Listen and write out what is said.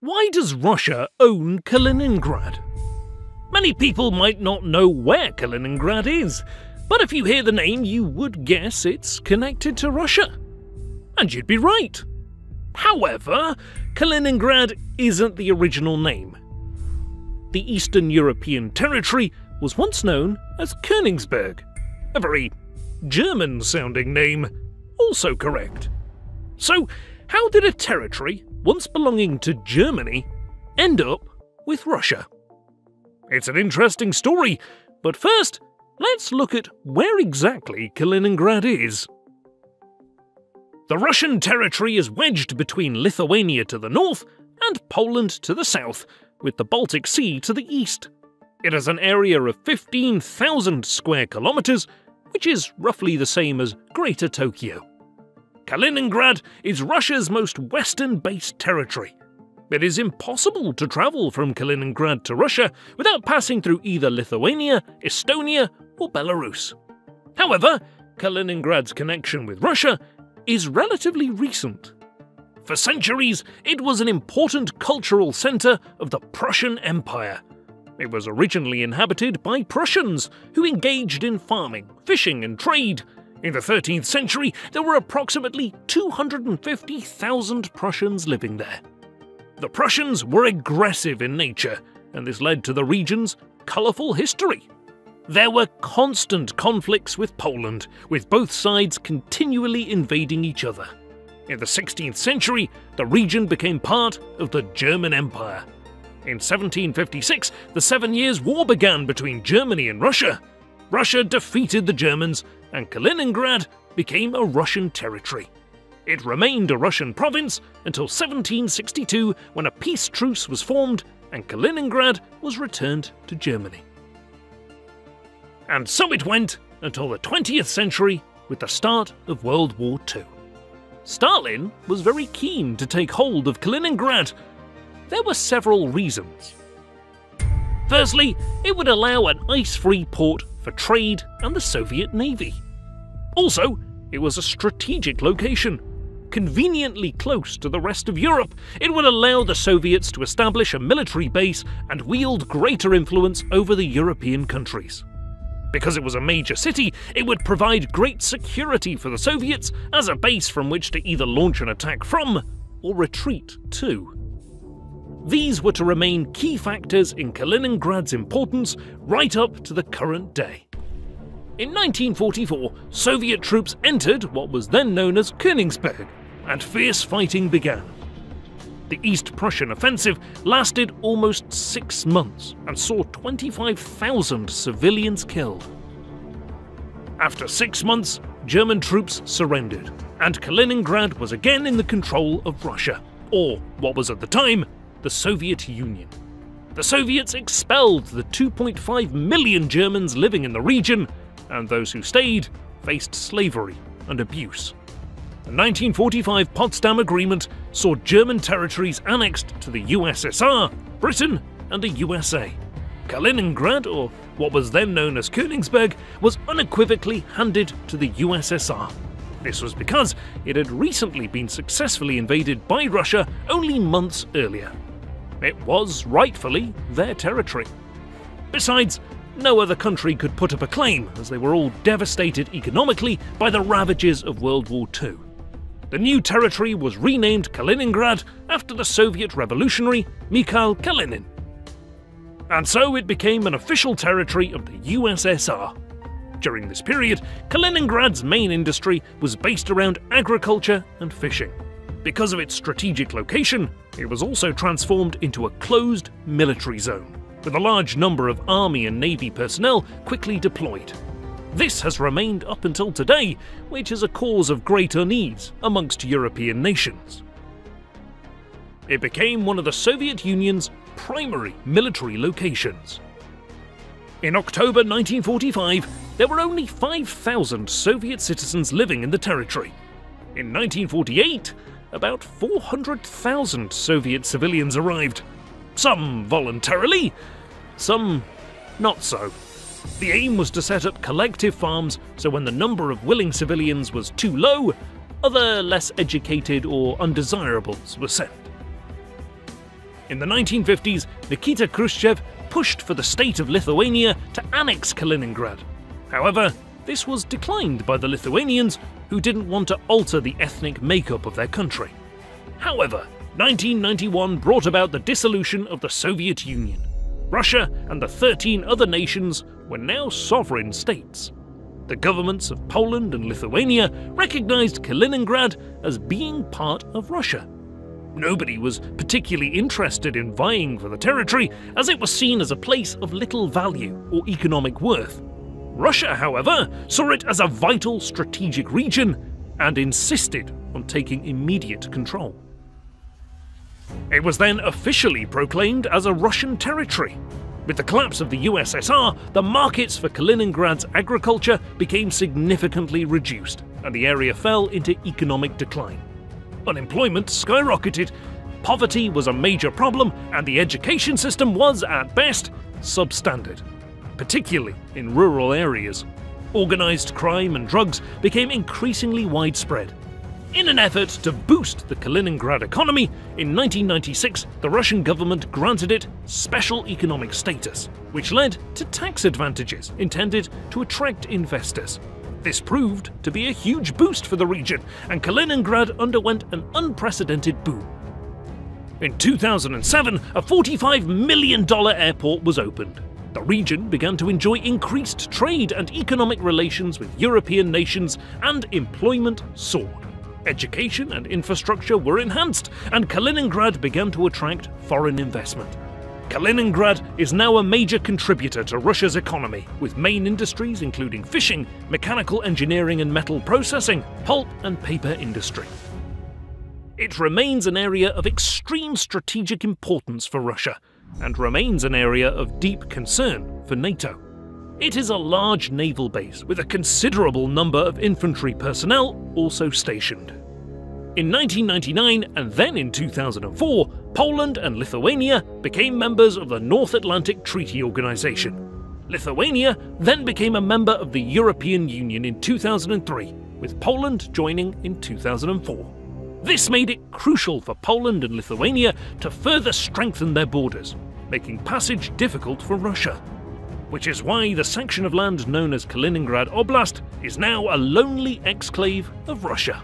Why does Russia own Kaliningrad? Many people might not know where Kaliningrad is, but if you hear the name, you would guess it's connected to Russia. And you'd be right. However, Kaliningrad isn't the original name. The Eastern European territory was once known as Königsberg, a very German-sounding name, also correct. So, how did a territory once belonging to Germany end up with Russia? It's an interesting story, but first, let's look at where exactly Kaliningrad is. The Russian territory is wedged between Lithuania to the north and Poland to the south, with the Baltic Sea to the east. It has an area of 15,000 square kilometers, which is roughly the same as Greater Tokyo. Kaliningrad is Russia's most western-based territory. It is impossible to travel from Kaliningrad to Russia without passing through either Lithuania, Estonia, or Belarus. However, Kaliningrad's connection with Russia is relatively recent. For centuries, it was an important cultural center of the Prussian Empire. It was originally inhabited by Prussians who engaged in farming, fishing, and trade. In the 13th century, there were approximately 250,000 Prussians living there. The Prussians were aggressive in nature, and this led to the region's colourful history. There were constant conflicts with Poland, with both sides continually invading each other. In the 16th century, the region became part of the German Empire. In 1756, the 7 Years' War began between Germany and Russia. Russia defeated the Germans, and Kaliningrad became a Russian territory. It remained a Russian province until 1762, when a peace truce was formed and Kaliningrad was returned to Germany. And so it went until the 20th century with the start of World War II. Stalin was very keen to take hold of Kaliningrad. There were several reasons. Firstly, it would allow an ice-free port for trade and the Soviet Navy. Also, it was a strategic location. Conveniently close to the rest of Europe, it would allow the Soviets to establish a military base and wield greater influence over the European countries. Because it was a major city, it would provide great security for the Soviets as a base from which to either launch an attack from or retreat to. These were to remain key factors in Kaliningrad's importance right up to the current day. In 1944, Soviet troops entered what was then known as Königsberg, and fierce fighting began. The East Prussian offensive lasted almost 6 months and saw 25,000 civilians killed. After 6 months, German troops surrendered, and Kaliningrad was again in the control of Russia, or what was at the time, the Soviet Union. The Soviets expelled the 2.5 million Germans living in the region, and those who stayed faced slavery and abuse. The 1945 Potsdam Agreement saw German territories annexed to the USSR, Britain, and the USA. Kaliningrad, or what was then known as Königsberg, was unequivocally handed to the USSR. This was because it had recently been successfully invaded by Russia only months earlier. It was rightfully their territory. Besides, no other country could put up a claim, as they were all devastated economically by the ravages of World War II. The new territory was renamed Kaliningrad after the Soviet revolutionary Mikhail Kalinin. And so it became an official territory of the USSR. During this period, Kaliningrad's main industry was based around agriculture and fishing. Because of its strategic location, it was also transformed into a closed military zone, with a large number of Army and Navy personnel quickly deployed. This has remained up until today, which is a cause of great unease amongst European nations. It became one of the Soviet Union's primary military locations. In October 1945, there were only 5,000 Soviet citizens living in the territory. In 1948, about 400,000 Soviet civilians arrived, some voluntarily, some not so. The aim was to set up collective farms so when the number of willing civilians was too low, other less educated or undesirables were sent. In the 1950s, Nikita Khrushchev pushed for the state of Lithuania to annex Kaliningrad. However, this was declined by the Lithuanians, who didn't want to alter the ethnic makeup of their country. However, 1991 brought about the dissolution of the Soviet Union. Russia and the 13 other nations were now sovereign states. The governments of Poland and Lithuania recognized Kaliningrad as being part of Russia. Nobody was particularly interested in vying for the territory, as it was seen as a place of little value or economic worth. Russia, however, saw it as a vital strategic region and insisted on taking immediate control. It was then officially proclaimed as a Russian territory. With the collapse of the USSR, the markets for Kaliningrad's agriculture became significantly reduced, and the area fell into economic decline. Unemployment skyrocketed, poverty was a major problem, and the education system was, at best, substandard, particularly in rural areas. Organised crime and drugs became increasingly widespread. In an effort to boost the Kaliningrad economy, in 1996 the Russian government granted it special economic status, which led to tax advantages intended to attract investors. This proved to be a huge boost for the region, and Kaliningrad underwent an unprecedented boom. In 2007, a $45 million airport was opened. The region began to enjoy increased trade and economic relations with European nations, and employment soared. Education and infrastructure were enhanced, and Kaliningrad began to attract foreign investment. Kaliningrad is now a major contributor to Russia's economy, with main industries including fishing, mechanical engineering and metal processing, pulp and paper industry. It remains an area of extreme strategic importance for Russia, and remains an area of deep concern for NATO. It is a large naval base with a considerable number of infantry personnel also stationed. In 1999 and then in 2004, Poland and Lithuania became members of the North Atlantic Treaty Organization. Lithuania then became a member of the European Union in 2003, with Poland joining in 2004. This made it crucial for Poland and Lithuania to further strengthen their borders, making passage difficult for Russia. Which is why the section of land known as Kaliningrad Oblast is now a lonely exclave of Russia.